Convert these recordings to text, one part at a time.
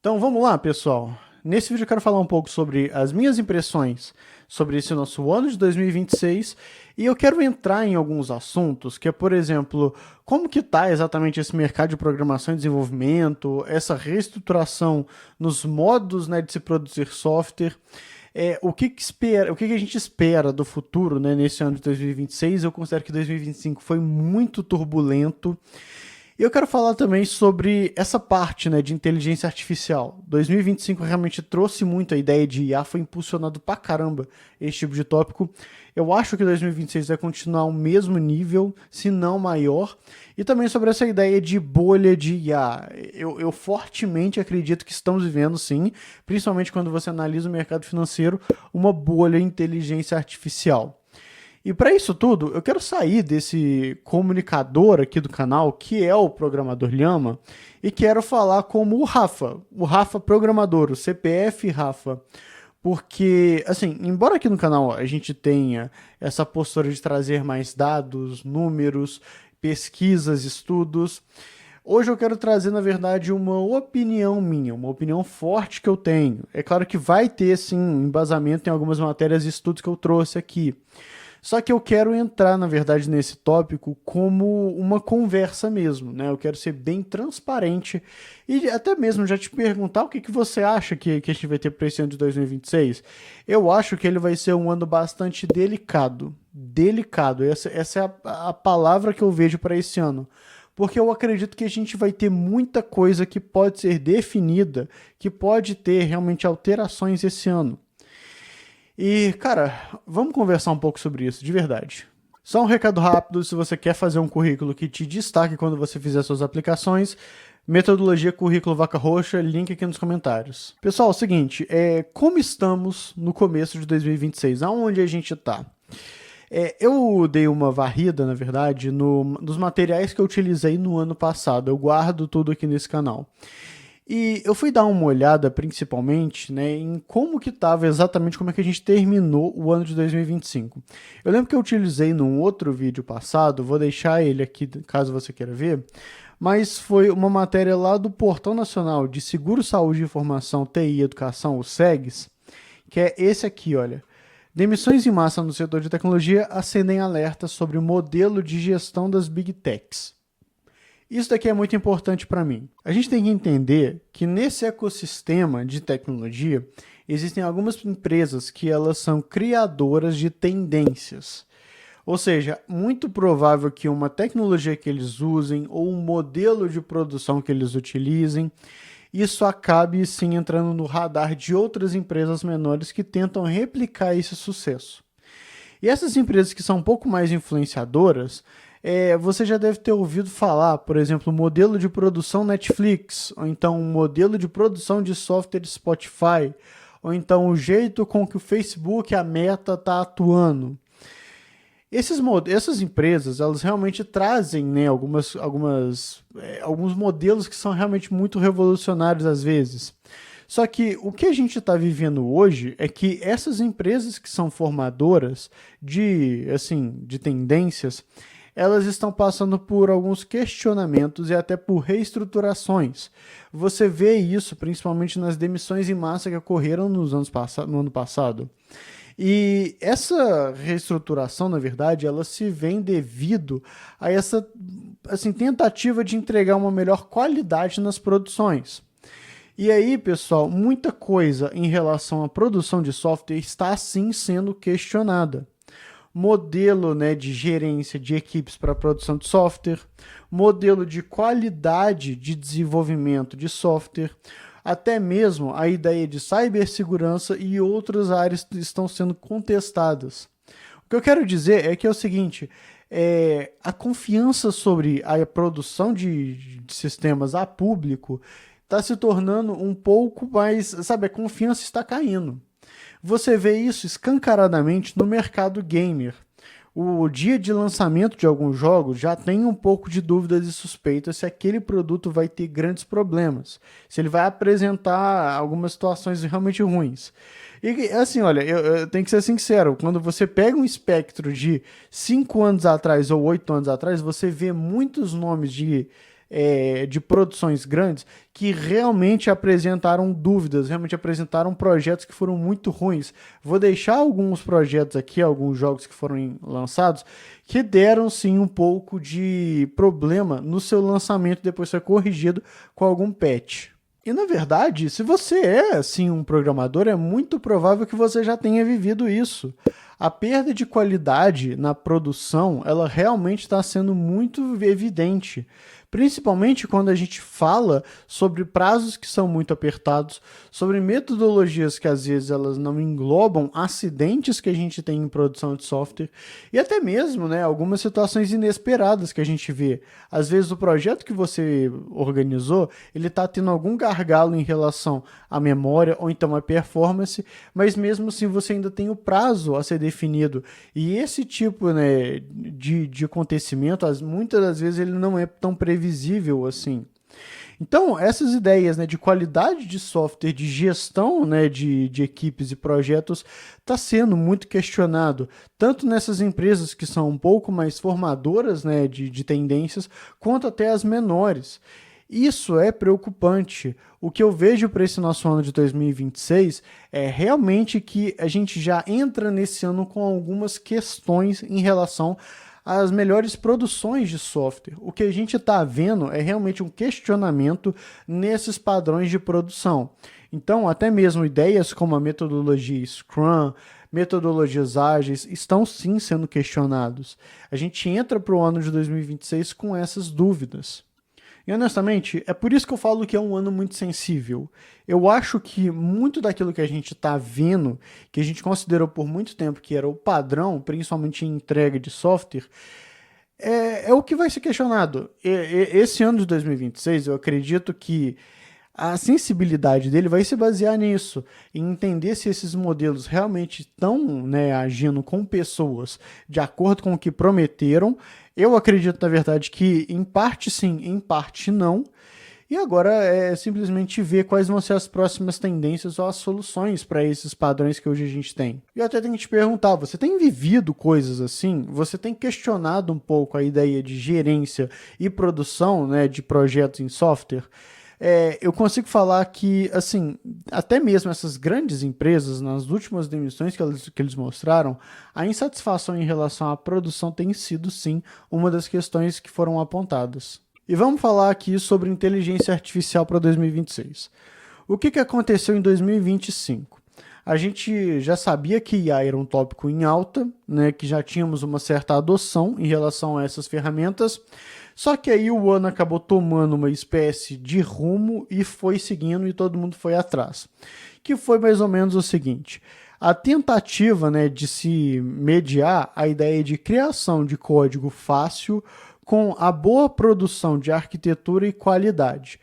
Então vamos lá, pessoal. Nesse vídeo eu quero falar um pouco sobre as minhas impressões sobre esse nosso ano de 2026 e eu quero entrar em alguns assuntos, que é, por exemplo, como que está exatamente esse mercado de programação e desenvolvimento, essa reestruturação nos modos, né, de se produzir software, o que a gente espera do futuro, né, nesse ano de 2026. Eu considero que 2025 foi muito turbulento. E eu quero falar também sobre essa parte, né, de inteligência artificial. 2025 realmente trouxe muito a ideia de IA, foi impulsionado pra caramba esse tipo de tópico. Eu acho que 2026 vai continuar o mesmo nível, se não maior. E também sobre essa ideia de bolha de IA. Eu fortemente acredito que estamos vivendo, sim, principalmente quando você analisa o mercado financeiro, uma bolha de inteligência artificial. E para isso tudo, eu quero sair desse comunicador aqui do canal, que é o Programador Lhama, e quero falar como o Rafa programador, o CPF Rafa. Porque, assim, embora aqui no canal a gente tenha essa postura de trazer mais dados, números, pesquisas, estudos, hoje eu quero trazer, na verdade, uma opinião minha, uma opinião forte que eu tenho. É claro que vai ter, sim, embasamento em algumas matérias e estudos que eu trouxe aqui. Só que eu quero entrar, na verdade, nesse tópico como uma conversa mesmo, né? Eu quero ser bem transparente e até mesmo já te perguntar o que, que você acha que a gente vai ter para esse ano de 2026. Eu acho que ele vai ser um ano bastante delicado. Delicado, essa é a palavra que eu vejo para esse ano. Porque eu acredito que a gente vai ter muita coisa que pode ser definida, que pode ter realmente alterações esse ano. E, cara, vamos conversar um pouco sobre isso, de verdade. Só um recado rápido, se você quer fazer um currículo que te destaque quando você fizer suas aplicações, metodologia currículo vaca roxa, link aqui nos comentários. Pessoal, é o seguinte, como estamos no começo de 2026? Aonde a gente tá? Eu dei uma varrida, na verdade, nos materiais que eu utilizei no ano passado. Eu guardo tudo aqui nesse canal. E eu fui dar uma olhada, principalmente, né, em como que estava exatamente, como é que a gente terminou o ano de 2025. Eu lembro que eu utilizei num outro vídeo passado, vou deixar ele aqui caso você queira ver, mas foi uma matéria lá do Portal Nacional de Seguro, Saúde, Informação, TI e Educação, o SEGS, que é esse aqui, olha. Demissões em massa no setor de tecnologia acendem alertas sobre o modelo de gestão das Big Techs. Isso daqui é muito importante para mim. A gente tem que entender que nesse ecossistema de tecnologia existem algumas empresas que elas são criadoras de tendências. Ou seja, muito provável que uma tecnologia que eles usem ou um modelo de produção que eles utilizem, isso acabe sim entrando no radar de outras empresas menores que tentam replicar esse sucesso. E essas empresas que são um pouco mais influenciadoras, você já deve ter ouvido falar, por exemplo, modelo de produção Netflix, ou então modelo de produção de software Spotify, ou então o jeito com que o Facebook, a Meta, está atuando. Essas empresas, elas realmente trazem, né, alguns modelos que são realmente muito revolucionários às vezes. Só que o que a gente está vivendo hoje é que essas empresas que são formadoras de tendências, elas estão passando por alguns questionamentos e até por reestruturações. Você vê isso principalmente nas demissões em massa que ocorreram no ano passado. E essa reestruturação, na verdade, ela se vem devido a essa tentativa de entregar uma melhor qualidade nas produções. E aí, pessoal, muita coisa em relação à produção de software está sim sendo questionada. Modelo, né, de gerência de equipes para produção de software, modelo de qualidade de desenvolvimento de software, até mesmo a ideia de cibersegurança e outras áreas estão sendo contestadas. O que eu quero dizer é que é o seguinte, a confiança sobre a produção de sistemas a público está se tornando um pouco mais, sabe, a confiança está caindo. Você vê isso escancaradamente no mercado gamer. O dia de lançamento de alguns jogos já tem um pouco de dúvidas e suspeitas se aquele produto vai ter grandes problemas, se ele vai apresentar algumas situações realmente ruins. E assim, olha, eu tenho que ser sincero, quando você pega um espectro de 5 anos atrás ou 8 anos atrás, você vê muitos nomes de de produções grandes que realmente apresentaram dúvidas, realmente apresentaram projetos que foram muito ruins. Vou deixar alguns projetos aqui, alguns jogos que foram lançados, que deram sim um pouco de problema no seu lançamento, depois foi corrigido com algum patch. E na verdade, se você é assim um programador, é muito provável que você já tenha vivido isso. A perda de qualidade na produção, ela realmente está sendo muito evidente. Principalmente quando a gente fala sobre prazos que são muito apertados, sobre metodologias que às vezes elas não englobam acidentes que a gente tem em produção de software e até mesmo, né, algumas situações inesperadas que a gente vê. Às vezes o projeto que você organizou, ele está tendo algum gargalo em relação à memória ou então à performance, mas mesmo assim você ainda tem o prazo a ser definido. E esse tipo, né, de acontecimento, muitas das vezes ele não é tão previsível assim. Então, essas ideias, né, de qualidade de software, de gestão, né, de equipes e projetos, está sendo muito questionado, tanto nessas empresas que são um pouco mais formadoras, né, de tendências, quanto até as menores. Isso é preocupante. O que eu vejo para esse nosso ano de 2026 é realmente que a gente já entra nesse ano com algumas questões em relação às melhores produções de software. O que a gente está vendo é realmente um questionamento nesses padrões de produção. Então, até mesmo ideias como a metodologia Scrum, metodologias ágeis, estão sim sendo questionados. A gente entra para o ano de 2026 com essas dúvidas. E honestamente, é por isso que eu falo que é um ano muito sensível. Eu acho que muito daquilo que a gente está vendo, que a gente considerou por muito tempo que era o padrão, principalmente em entrega de software, é o que vai ser questionado. Esse ano de 2026, eu acredito que a sensibilidade dele vai se basear nisso, em entender se esses modelos realmente estão, né, agindo com pessoas de acordo com o que prometeram. Eu acredito, na verdade, que em parte sim, em parte não. E agora é simplesmente ver quais vão ser as próximas tendências ou as soluções para esses padrões que hoje a gente tem. E eu até tenho que te perguntar, você tem vivido coisas assim? Você tem questionado um pouco a ideia de gerência e produção, né, de projetos em software? Eu consigo falar que, assim, até mesmo essas grandes empresas, nas últimas demissões que eles mostraram, a insatisfação em relação à produção tem sido, sim, uma das questões que foram apontadas. E vamos falar aqui sobre inteligência artificial para 2026. O que aconteceu em 2025? A gente já sabia que IA era um tópico em alta, né, que já tínhamos uma certa adoção em relação a essas ferramentas, só que aí o ano acabou tomando uma espécie de rumo e foi seguindo e todo mundo foi atrás. Que foi mais ou menos o seguinte: a tentativa, né, de se mediar a ideia de criação de código fácil com a boa produção de arquitetura e qualidade.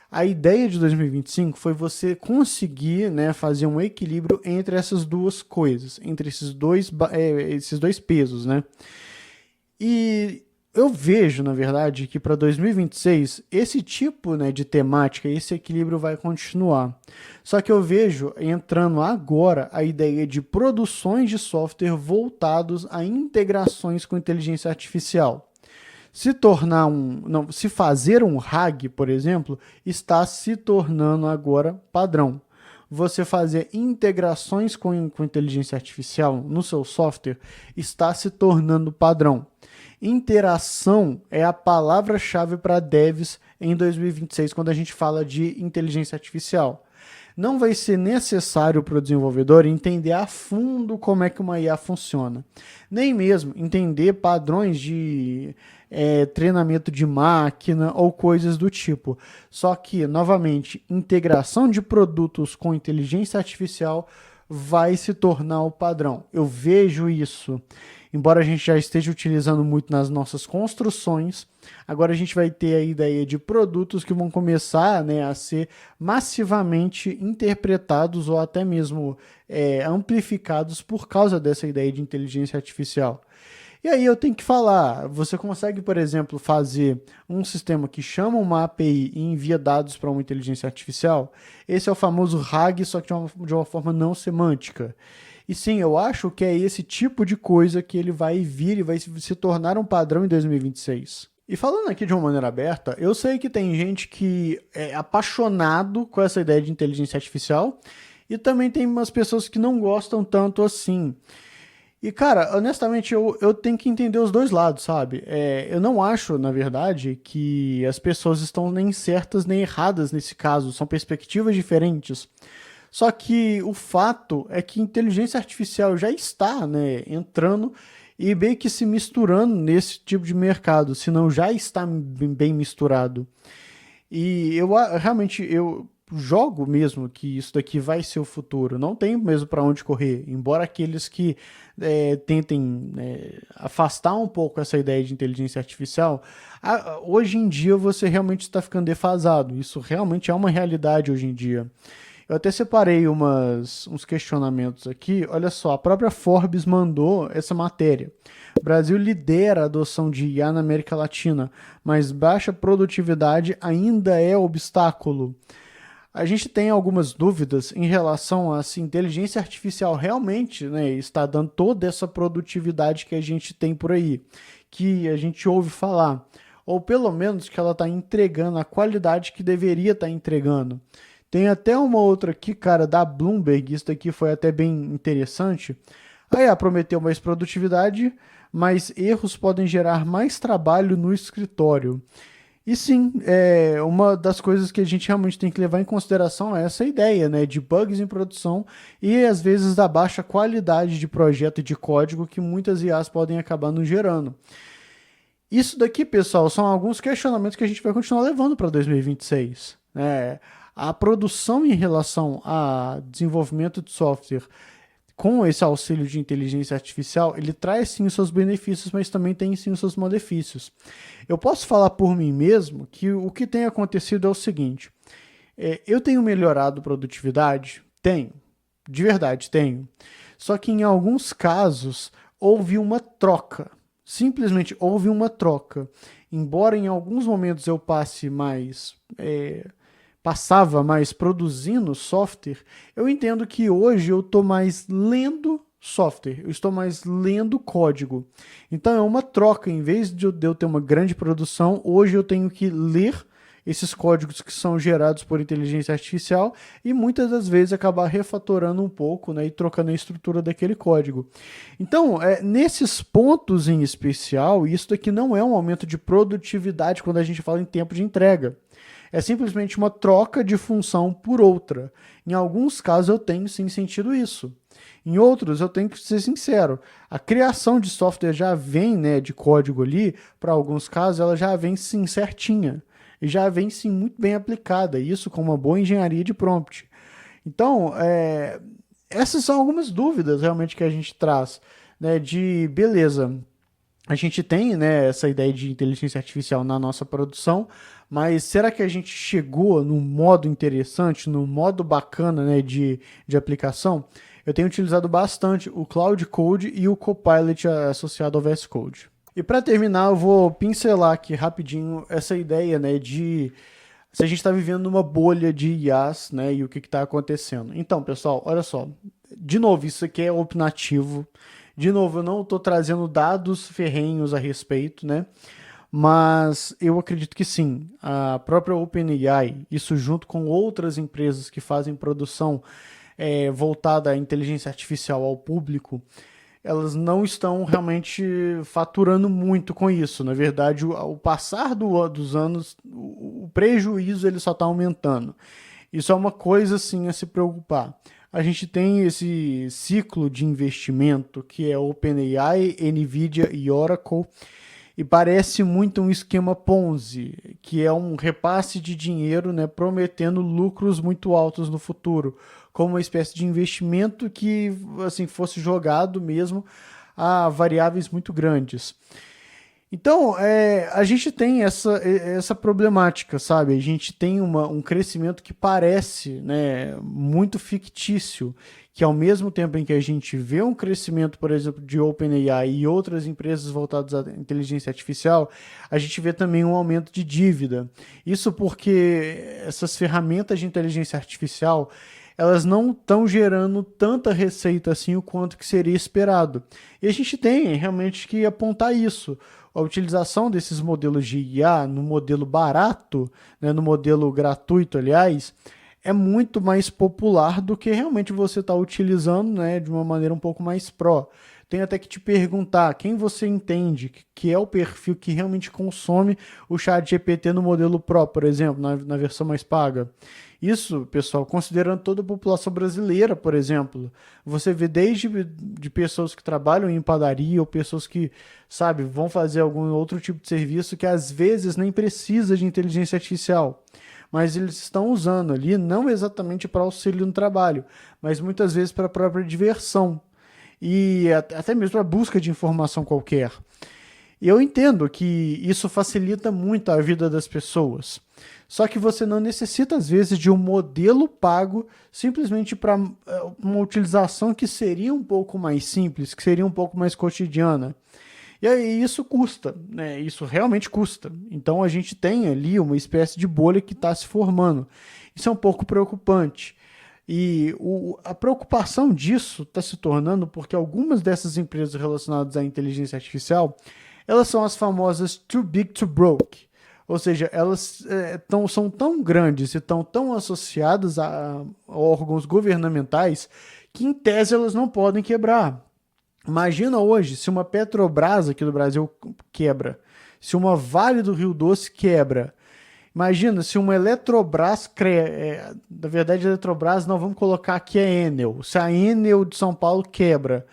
A ideia de 2025 foi você conseguir, né, fazer um equilíbrio entre essas duas coisas, entre esses dois pesos, né? E eu vejo, na verdade, que para 2026 esse tipo, né, de temática, esse equilíbrio vai continuar. Só que eu vejo entrando agora a ideia de produções de software voltados a integrações com inteligência artificial. Se fazer um RAG, por exemplo, está se tornando agora padrão. Você fazer integrações com inteligência artificial no seu software está se tornando padrão. Interação é a palavra-chave para devs em 2026 quando a gente fala de inteligência artificial. Não vai ser necessário para o desenvolvedor entender a fundo como é que uma IA funciona, nem mesmo entender padrões de treinamento de máquina ou coisas do tipo. Só que, novamente, integração de produtos com inteligência artificial vai se tornar o padrão. Eu vejo isso. Embora a gente já esteja utilizando muito nas nossas construções, agora a gente vai ter a ideia de produtos que vão começar, né, a ser massivamente interpretados ou até mesmo amplificados por causa dessa ideia de inteligência artificial. E aí eu tenho que falar, você consegue, por exemplo, fazer um sistema que chama uma API e envia dados para uma inteligência artificial? Esse é o famoso RAG, só que de uma forma não semântica. E sim, eu acho que é esse tipo de coisa que ele vai vir e vai se tornar um padrão em 2026. E falando aqui de uma maneira aberta, eu sei que tem gente que é apaixonado com essa ideia de inteligência artificial e também tem umas pessoas que não gostam tanto assim. E, cara, honestamente, eu tenho que entender os dois lados, sabe? Eu não acho, na verdade, que as pessoas estão nem certas nem erradas nesse caso. São perspectivas diferentes. Só que o fato é que inteligência artificial já está, né, entrando e meio que se misturando nesse tipo de mercado, se não já está bem misturado. E realmente eu jogo mesmo que isso daqui vai ser o futuro. Não tem mesmo para onde correr. Embora aqueles que tentem afastar um pouco essa ideia de inteligência artificial, hoje em dia você realmente está ficando defasado. Isso realmente é uma realidade hoje em dia. Eu até separei uns questionamentos aqui. Olha só, a própria Forbes mandou essa matéria. O Brasil lidera a adoção de IA na América Latina, mas baixa produtividade ainda é obstáculo. A gente tem algumas dúvidas em relação a se inteligência artificial realmente, né, está dando toda essa produtividade que a gente tem por aí, que a gente ouve falar, ou pelo menos que ela está entregando a qualidade que deveria estar entregando. Tem até uma outra aqui, cara, da Bloomberg, isso daqui foi até bem interessante. Prometeu mais produtividade, mas erros podem gerar mais trabalho no escritório. E sim, uma das coisas que a gente realmente tem que levar em consideração é essa ideia, né, de bugs em produção e às vezes da baixa qualidade de projeto e de código que muitas IAs podem acabar nos gerando. Isso daqui, pessoal, são alguns questionamentos que a gente vai continuar levando para 2026, né? A produção em relação a desenvolvimento de software com esse auxílio de inteligência artificial, ele traz sim os seus benefícios, mas também tem sim os seus malefícios. Eu posso falar por mim mesmo que o que tem acontecido é o seguinte: eu tenho melhorado produtividade? Tenho, de verdade tenho. Só que em alguns casos houve uma troca. Simplesmente houve uma troca. Embora em alguns momentos eu passava mais produzindo software, eu entendo que hoje eu estou mais lendo software, eu estou mais lendo código. Então é uma troca, em vez de eu ter uma grande produção, hoje eu tenho que ler esses códigos que são gerados por inteligência artificial e muitas das vezes acabar refatorando um pouco, né, e trocando a estrutura daquele código. Então, nesses pontos em especial, isso daqui não é um aumento de produtividade quando a gente fala em tempo de entrega. É simplesmente uma troca de função por outra. Em alguns casos eu tenho sim sentido isso. Em outros eu tenho que ser sincero. A criação de software já vem, né, de código ali, para alguns casos ela já vem sim certinha. E já vem sim muito bem aplicada. Isso com uma boa engenharia de prompt. Então, essas são algumas dúvidas realmente que a gente traz, né, de beleza. A gente tem, né, essa ideia de inteligência artificial na nossa produção, mas será que a gente chegou num modo interessante, num modo bacana, né, de aplicação? Eu tenho utilizado bastante o Cloud Code e o Copilot associado ao VS Code. E para terminar, eu vou pincelar aqui rapidinho essa ideia, né, de se a gente está vivendo numa bolha de IAs, né, e o que está acontecendo. Então, pessoal, olha só. De novo, isso aqui é opinativo. De novo, eu não estou trazendo dados ferrenhos a respeito, né? Mas eu acredito que sim, a própria OpenAI, isso junto com outras empresas que fazem produção voltada à inteligência artificial ao público, elas não estão realmente faturando muito com isso. Na verdade, ao passar dos anos, o prejuízo ele só está aumentando. Isso é uma coisa assim a se preocupar. A gente tem esse ciclo de investimento que é OpenAI, Nvidia e Oracle, e parece muito um esquema Ponzi, que é um repasse de dinheiro, né, prometendo lucros muito altos no futuro, como uma espécie de investimento que assim fosse jogado mesmo a variáveis muito grandes. Então, a gente tem essa problemática, sabe? A gente tem um crescimento que parece, né, muito fictício, que ao mesmo tempo em que a gente vê um crescimento, por exemplo, de OpenAI e outras empresas voltadas à inteligência artificial, a gente vê também um aumento de dívida. Isso porque essas ferramentas de inteligência artificial, elas não estão gerando tanta receita assim o quanto que seria esperado. E a gente tem realmente que apontar isso. a utilização desses modelos de IA no modelo barato, né, no modelo gratuito, aliás, é muito mais popular do que realmente você está utilizando, né, de uma maneira um pouco mais pró. Tenho até que te perguntar quem você entende que é o perfil que realmente consome o ChatGPT no modelo Pro, por exemplo, na versão mais paga. Isso, pessoal, considerando toda a população brasileira, por exemplo. Você vê desde de pessoas que trabalham em padaria ou pessoas que, sabe, vão fazer algum outro tipo de serviço que às vezes nem precisa de inteligência artificial. Mas eles estão usando ali não exatamente para auxílio no trabalho, mas muitas vezes para a própria diversão e até mesmo para busca de informação qualquer. E eu entendo que isso facilita muito a vida das pessoas. Só que você não necessita, às vezes, de um modelo pago simplesmente para uma utilização que seria um pouco mais simples, que seria um pouco mais cotidiana. E aí isso custa, né? Isso realmente custa. Então a gente tem ali uma espécie de bolha que está se formando. Isso é um pouco preocupante. E a preocupação disso está se tornando porque algumas dessas empresas relacionadas à inteligência artificial, elas são as famosas too big to broke. Ou seja, elas são tão grandes e estão tão associadas a órgãos governamentais que, em tese, elas não podem quebrar. Imagina hoje se uma Petrobras aqui do Brasil quebra, se uma Vale do Rio Doce quebra. Imagina se uma Eletrobras, na verdade a Eletrobras não, vamos colocar aqui a Enel, se a Enel de São Paulo quebra.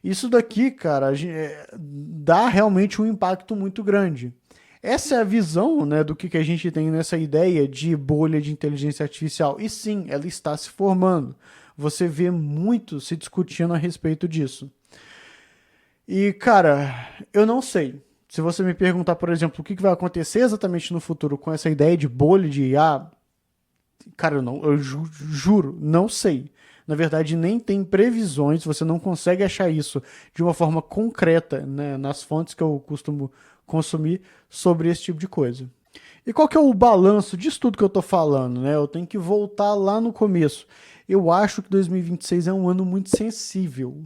Isso daqui, cara, dá realmente um impacto muito grande. Essa é a visão, né, do que a gente tem nessa ideia de bolha de inteligência artificial. E sim, ela está se formando. Você vê muito se discutindo a respeito disso. E, cara, eu não sei. Se você me perguntar, por exemplo, o que vai acontecer exatamente no futuro com essa ideia de bolha de IA, cara, eu juro, não sei. Na verdade, nem tem previsões, você não consegue achar isso de uma forma concreta, né, nas fontes que eu costumo consumir sobre esse tipo de coisa. E qual que é o balanço disso tudo que eu tô falando, né? Eu tenho que voltar lá no começo. Eu acho que 2026 é um ano muito sensível,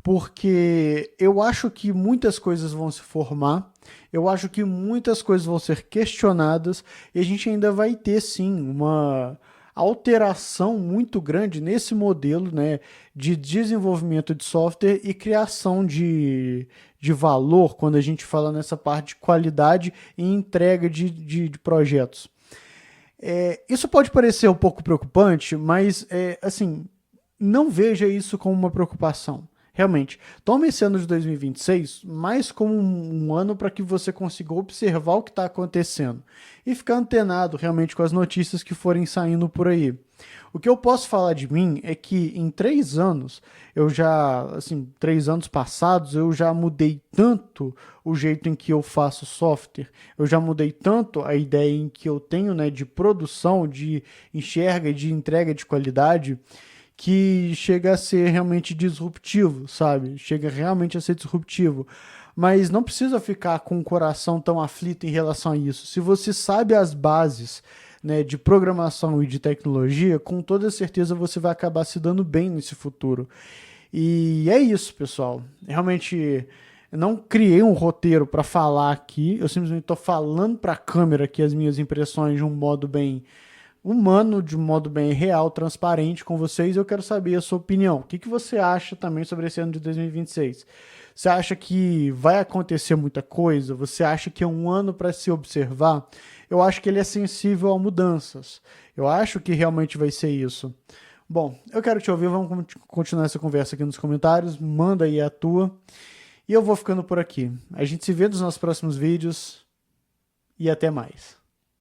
porque eu acho que muitas coisas vão se formar, eu acho que muitas coisas vão ser questionadas e a gente ainda vai ter, sim, uma alteração muito grande nesse modelo, né, de desenvolvimento de software e criação de valor, quando a gente fala nessa parte de qualidade e entrega de projetos. Isso pode parecer um pouco preocupante, mas, assim, não veja isso como uma preocupação. Realmente, tome esse ano de 2026 mais como um ano para que você consiga observar o que está acontecendo e ficar antenado realmente com as notícias que forem saindo por aí. O que eu posso falar de mim é que em 3 anos, 3 anos passados, eu já mudei tanto o jeito em que eu faço software, eu já mudei tanto a ideia em que eu tenho, né, de produção, de enxerga e de entrega de qualidade, que chega a ser realmente disruptivo, sabe? Chega realmente a ser disruptivo. Mas não precisa ficar com o coração tão aflito em relação a isso. Se você sabe as bases, né, de programação e de tecnologia, com toda certeza você vai acabar se dando bem nesse futuro. E é isso, pessoal. Realmente não criei um roteiro para falar aqui, eu simplesmente estou falando para a câmera aqui as minhas impressões de um modo bem humano, de um modo bem real, transparente com vocês. Eu quero saber a sua opinião. O que você acha também sobre esse ano de 2026? Você acha que vai acontecer muita coisa? Você acha que é um ano para se observar? Eu acho que ele é sensível a mudanças. Eu acho que realmente vai ser isso. Bom, eu quero te ouvir. Vamos continuar essa conversa aqui nos comentários. Manda aí a tua. E eu vou ficando por aqui. A gente se vê nos nossos próximos vídeos. E até mais.